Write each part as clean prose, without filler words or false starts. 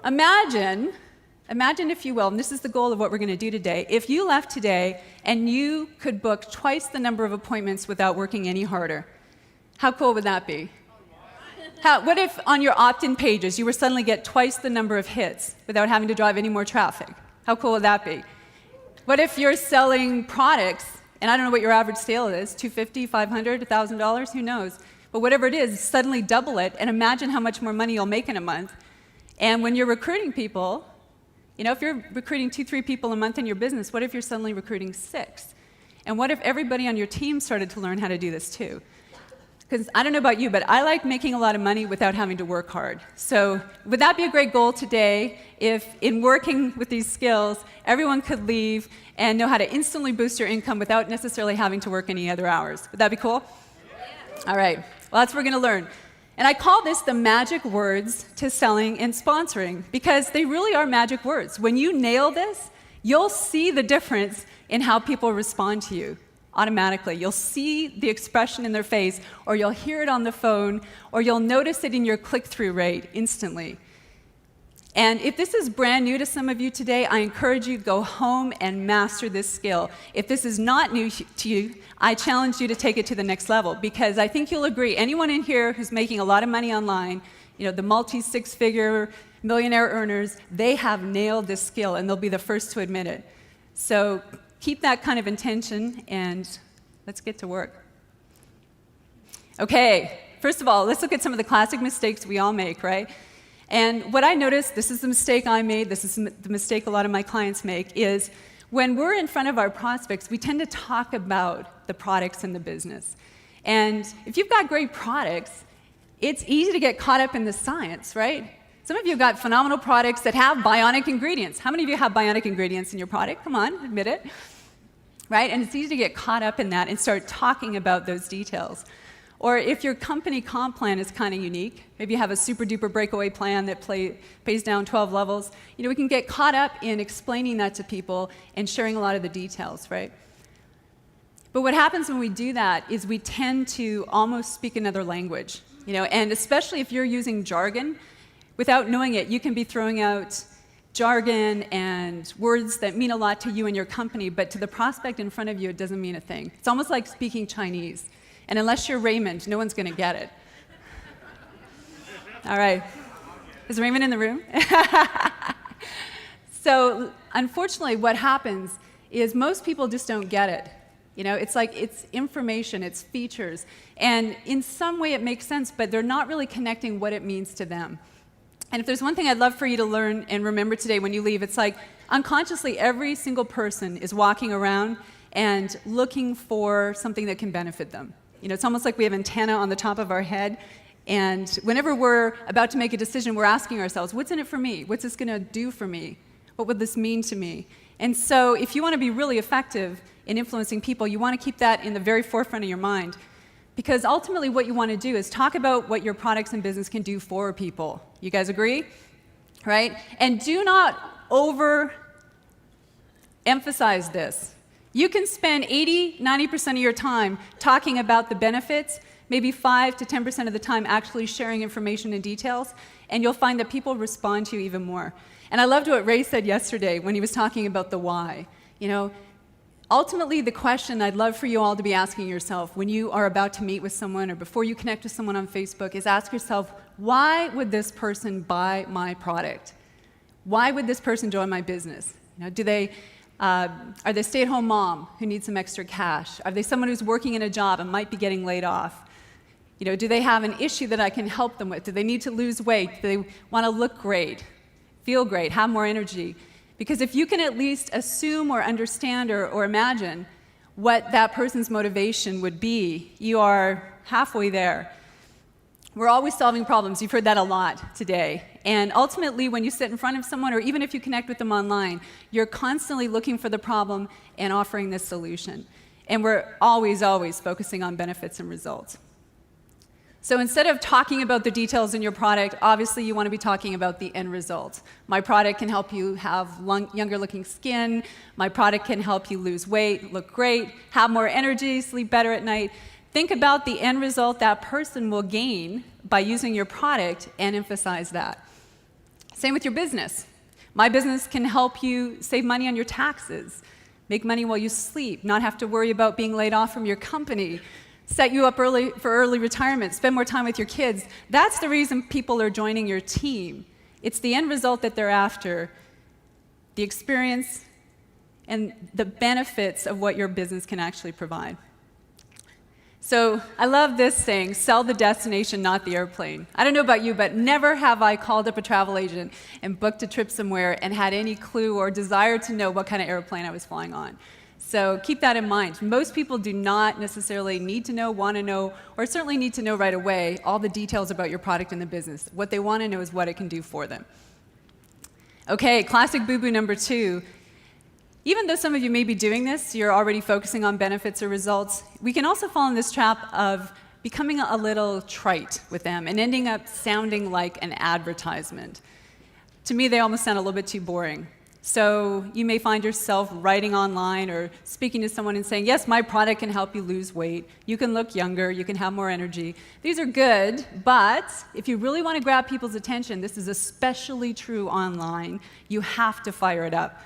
imagine, if you will, and this is the goal of what we're going to do today, if you left today and you could book twice the number of appointments without working any harder. How cool would that be? What if on your opt-in pages you were suddenly get twice the number of hits without having to drive any more traffic? How cool would that be? What if you're selling products, and I don't know what your average sale is, $250, $500, $1,000, who knows? But whatever it is, suddenly double it, and imagine how much more money you'll make in a month. And when you're recruiting people, if you're recruiting 2-3 people a month in your business, what if you're suddenly recruiting 6? And what if everybody on your team started to learn how to do this too? Because I don't know about you, but I like making a lot of money without having to work hard. So would that be a great goal today if in working with these skills, everyone could leave and know how to instantly boost your income without necessarily having to work any other hours? Would that be cool? Yeah. All right. Well, that's what we're going to learn. And I call this the magic words to selling and sponsoring because they really are magic words. When you nail this, you'll see the difference in how people respond to you. Automatically. You'll see the expression in their face, or you'll hear it on the phone, or you'll notice it in your click-through rate instantly. And if this is brand new to some of you today, I encourage you to go home and master this skill. If this is not new to you, I challenge you to take it to the next level, because I think you'll agree, anyone in here who's making a lot of money online, the multi-six-figure millionaire earners, they have nailed this skill, and they'll be the first to admit it. So keep that kind of intention, and let's get to work. Okay, first of all, let's look at some of the classic mistakes we all make, right? And what I noticed, this is the mistake I made, this is the mistake a lot of my clients make, is when we're in front of our prospects, we tend to talk about the products in the business. And if you've got great products, it's easy to get caught up in the science, right? Some of you have got phenomenal products that have bionic ingredients. How many of you have bionic ingredients in your product? Come on, admit it. Right? And it's easy to get caught up in that and start talking about those details. Or if your company comp plan is kind of unique, maybe you have a super duper breakaway plan that pays down 12 levels, we can get caught up in explaining that to people and sharing a lot of the details, right? But what happens when we do that is we tend to almost speak another language, and especially if you're using jargon, without knowing it, you can be throwing out jargon and words that mean a lot to you and your company, but to the prospect in front of you, it doesn't mean a thing. It's almost like speaking Chinese. And unless you're Raymond, no one's going to get it. All right. Is Raymond in the room? So, unfortunately, what happens is most people just don't get it. It's like it's information, it's features. And in some way it makes sense, but they're not really connecting what it means to them. And if there's one thing I'd love for you to learn and remember today when you leave, it's like unconsciously every single person is walking around and looking for something that can benefit them. It's almost like we have antenna on the top of our head, and whenever we're about to make a decision, we're asking ourselves, what's in it for me? What's this going to do for me? What would this mean to me? And so if you want to be really effective in influencing people, you want to keep that in the very forefront of your mind. Because ultimately what you want to do is talk about what your products and business can do for people. You guys agree? Right? And do not over-emphasize this. You can spend 80-90% of your time talking about the benefits, maybe 5 to 10% of the time actually sharing information and details, and you'll find that people respond to you even more. And I loved what Ray said yesterday when he was talking about the why. Ultimately, the question I'd love for you all to be asking yourself when you are about to meet with someone or before you connect with someone on Facebook is ask yourself, why would this person buy my product? Why would this person join my business? Are they a stay-at-home mom who needs some extra cash? Are they someone who's working in a job and might be getting laid off? Do they have an issue that I can help them with? Do they need to lose weight? Do they want to look great, feel great, have more energy? Because if you can at least assume or understand or imagine what that person's motivation would be, you are halfway there. We're always solving problems. You've heard that a lot today. And ultimately, when you sit in front of someone, or even if you connect with them online, you're constantly looking for the problem and offering this solution. And we're always, always focusing on benefits and results. So instead of talking about the details in your product, obviously you want to be talking about the end result. My product can help you have younger looking skin. My product can help you lose weight, look great, have more energy, sleep better at night. Think about the end result that person will gain by using your product and emphasize that. Same with your business. My business can help you save money on your taxes, make money while you sleep, not have to worry about being laid off from your company, set you up early for early retirement, spend more time with your kids. That's the reason people are joining your team. It's the end result that they're after, the experience and the benefits of what your business can actually provide. So I love this saying, sell the destination, not the airplane. I don't know about you, but never have I called up a travel agent and booked a trip somewhere and had any clue or desire to know what kind of airplane I was flying on. So keep that in mind. Most people do not necessarily need to know, want to know, or certainly need to know right away all the details about your product and the business. What they want to know is what it can do for them. Okay, classic boo-boo number 2. Even though some of you may be doing this, you're already focusing on benefits or results, we can also fall in this trap of becoming a little trite with them and ending up sounding like an advertisement. To me, they almost sound a little bit too boring. So you may find yourself writing online or speaking to someone and saying, yes, my product can help you lose weight, you can look younger, you can have more energy. These are good, but if you really want to grab people's attention, this is especially true online, you have to fire it up.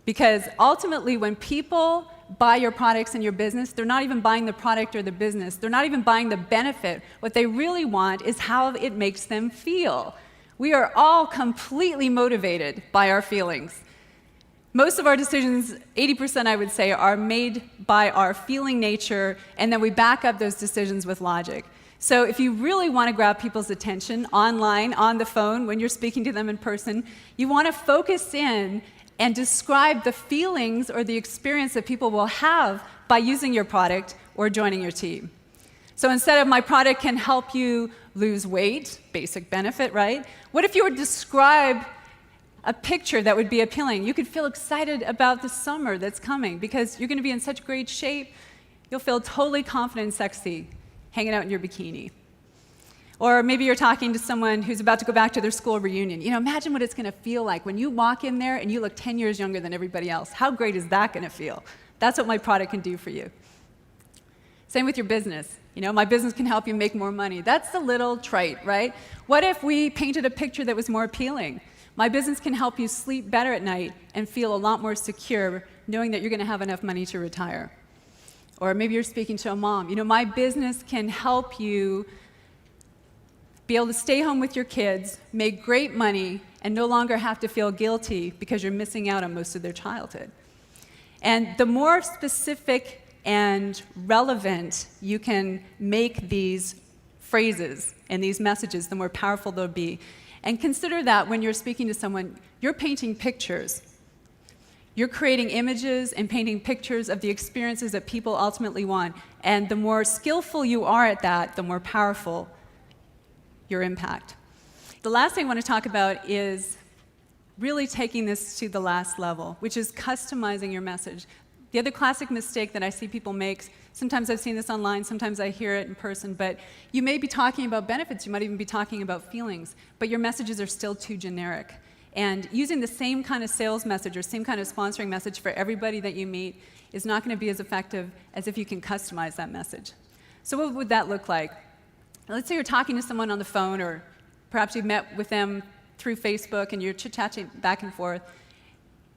Because ultimately, when people buy your products and your business, they're not even buying the product or the business. They're not even buying the benefit. What they really want is how it makes them feel. We are all completely motivated by our feelings. Most of our decisions, 80% I would say, are made by our feeling nature, and then we back up those decisions with logic. So if you really want to grab people's attention online, on the phone, when you're speaking to them in person, you want to focus in and describe the feelings or the experience that people will have by using your product or joining your team. So instead of my product can help you lose weight, basic benefit, right? What if you were to describe a picture that would be appealing? You could feel excited about the summer that's coming because you're going to be in such great shape. You'll feel totally confident and sexy hanging out in your bikini. Or maybe you're talking to someone who's about to go back to their school reunion. You know, imagine what it's going to feel like when you walk in there and you look 10 years younger than everybody else. How great is that going to feel? That's what my product can do for you. Same with your business. You know, my business can help you make more money. That's a little trite, right? What if we painted a picture that was more appealing? My business can help you sleep better at night and feel a lot more secure knowing that you're going to have enough money to retire. Or maybe you're speaking to a mom. You know, my business can help you be able to stay home with your kids, make great money, and no longer have to feel guilty because you're missing out on most of their childhood. And the more specific and relevant you can make these phrases and these messages, the more powerful they'll be. And consider that when you're speaking to someone, you're painting pictures. You're creating images and painting pictures of the experiences that people ultimately want. And the more skillful you are at that, the more powerful your impact. The last thing I want to talk about is really taking this to the last level, which is customizing your message. The other classic mistake that I see people make, sometimes I've seen this online, sometimes I hear it in person, but you may be talking about benefits, you might even be talking about feelings, but your messages are still too generic. And using the same kind of sales message or same kind of sponsoring message for everybody that you meet is not going to be as effective as if you can customize that message. So what would that look like? Let's say you're talking to someone on the phone, or perhaps you've met with them through Facebook and you're chit-chatting back and forth,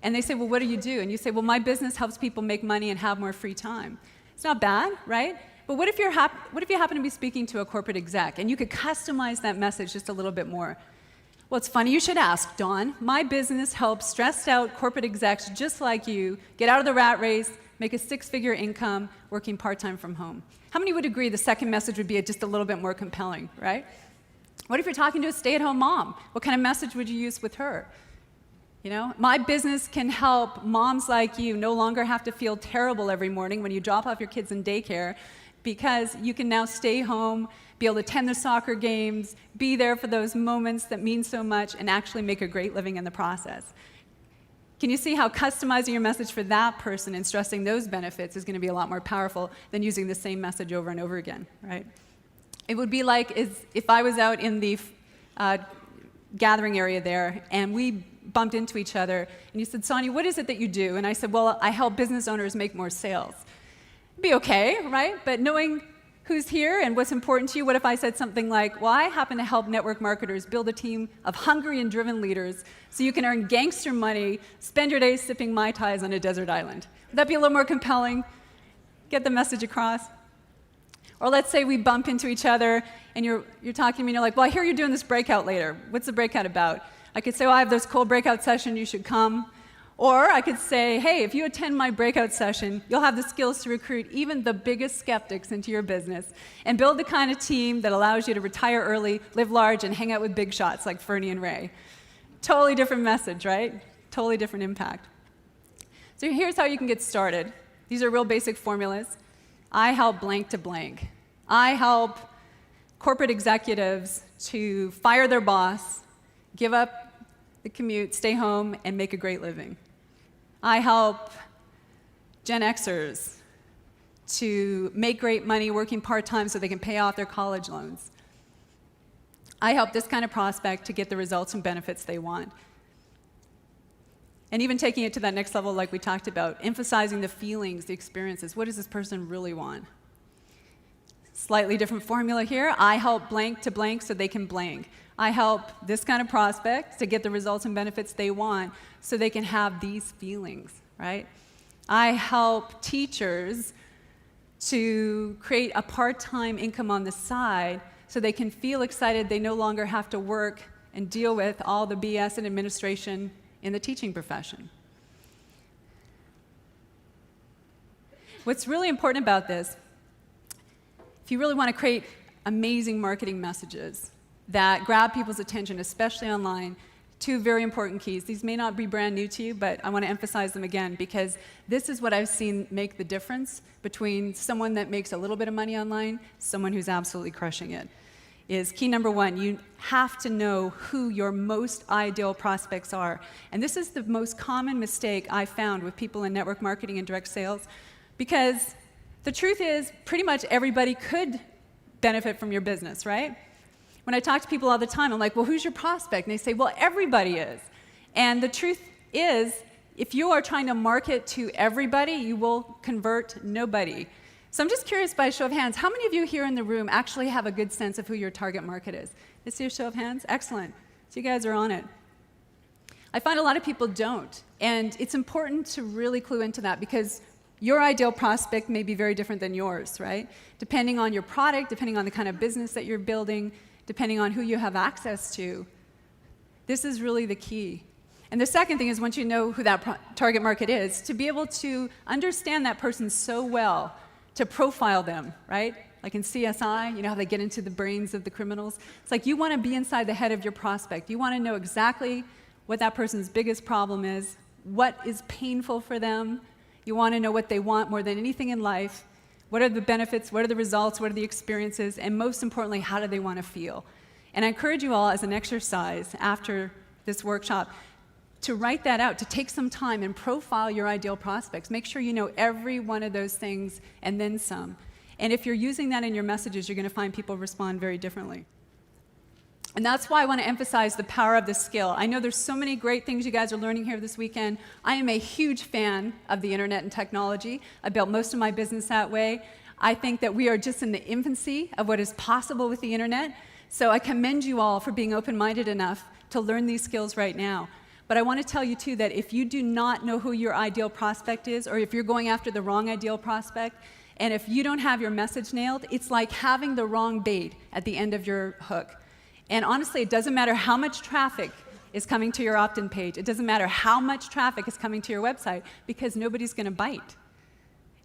and they say, well, what do you do? And you say, well, my business helps people make money and have more free time. It's not bad, right? But what if you happen to be speaking to a corporate exec, and you could customize that message just a little bit more? Well, it's funny you should ask, Dawn. My business helps stressed out corporate execs just like you get out of the rat race, make a six-figure income, working part-time from home. How many would agree the second message would be just a little bit more compelling, right? What if you're talking to a stay-at-home mom? What kind of message would you use with her? You know, my business can help moms like you no longer have to feel terrible every morning when you drop off your kids in daycare, because you can now stay home, be able to attend the soccer games, be there for those moments that mean so much, and actually make a great living in the process. Can you see how customizing your message for that person and stressing those benefits is going to be a lot more powerful than using the same message over and over again, right? It would be like if I was out in the gathering area there and we bumped into each other and you said, Sonia, what is it that you do? And I said, well, I help business owners make more sales. It'd be okay, right? But knowing who's here and what's important to you? What if I said something like, well, I happen to help network marketers build a team of hungry and driven leaders so you can earn gangster money, spend your days sipping Mai Tais on a desert island. Would that be a little more compelling? Get the message across? Or let's say we bump into each other and you're talking to me and you're like, well, I hear you're doing this breakout later. What's the breakout about? I could say, well, I have this cool breakout session, you should come. Or I could say, hey, if you attend my breakout session, you'll have the skills to recruit even the biggest skeptics into your business and build the kind of team that allows you to retire early, live large, and hang out with big shots like Fernie and Ray. Totally different message, right? Totally different impact. So here's how you can get started. These are real basic formulas. I help blank to blank. I help corporate executives to fire their boss, give up the commute, stay home, and make a great living. I help Gen Xers to make great money working part-time so they can pay off their college loans. I help this kind of prospect to get the results and benefits they want. And even taking it to that next level like we talked about, emphasizing the feelings, the experiences. What does this person really want? Slightly different formula here. I help blank to blank so they can blank. I help this kind of prospect to get the results and benefits they want so they can have these feelings, right? I help teachers to create a part-time income on the side so they can feel excited they no longer have to work and deal with all the BS and administration in the teaching profession. What's really important about this, if you really want to create amazing marketing messages that grab people's attention, especially online, two very important keys. These may not be brand new to you, but I want to emphasize them again because this is what I've seen make the difference between someone that makes a little bit of money online, someone who's absolutely crushing it. Is key number one, you have to know who your most ideal prospects are. And this is the most common mistake I found with people in network marketing and direct sales, because the truth is pretty much everybody could benefit from your business, right? When I talk to people all the time, I'm like, well, who's your prospect? And they say, well, everybody is. And the truth is, if you are trying to market to everybody, you will convert nobody. So I'm just curious, by a show of hands, how many of you here in the room actually have a good sense of who your target market is? Let's see a show of hands. Excellent. So you guys are on it. I find a lot of people don't. And it's important to really clue into that because your ideal prospect may be very different than yours, right? Depending on your product, depending on the kind of business that you're building, depending on who you have access to. This is really the key. And the second thing is, once you know who that target market is, to be able to understand that person so well, to profile them, right? Like in CSI, you know how they get into the brains of the criminals? It's like you want to be inside the head of your prospect. You want to know exactly what that person's biggest problem is, what is painful for them. You want to know what they want more than anything in life. What are the benefits? What are the results? What are the experiences? And most importantly, how do they want to feel? And I encourage you all as an exercise after this workshop to write that out, to take some time and profile your ideal prospects. Make sure you know every one of those things and then some. And if you're using that in your messages, you're going to find people respond very differently. And that's why I want to emphasize the power of this skill. I know there's so many great things you guys are learning here this weekend. I am a huge fan of the internet and technology. I built most of my business that way. I think that we are just in the infancy of what is possible with the internet. So I commend you all for being open-minded enough to learn these skills right now. But I want to tell you, too, that if you do not know who your ideal prospect is, or if you're going after the wrong ideal prospect, and if you don't have your message nailed, it's like having the wrong bait at the end of your hook. And honestly, it doesn't matter how much traffic is coming to your opt-in page. It doesn't matter how much traffic is coming to your website, because nobody's going to bite.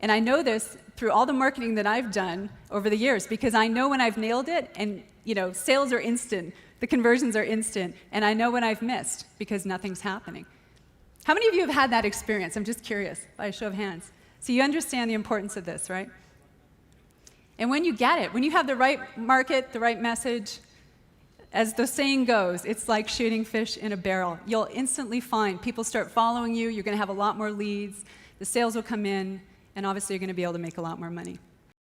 And I know this through all the marketing that I've done over the years, because I know when I've nailed it, and sales are instant, the conversions are instant, and I know when I've missed, because nothing's happening. How many of you have had that experience? I'm just curious, by a show of hands. So you understand the importance of this, right? And when you get it, when you have the right market, the right message, as the saying goes, it's like shooting fish in a barrel. You'll instantly find people start following you, you're going to have a lot more leads, the sales will come in, and obviously you're going to be able to make a lot more money.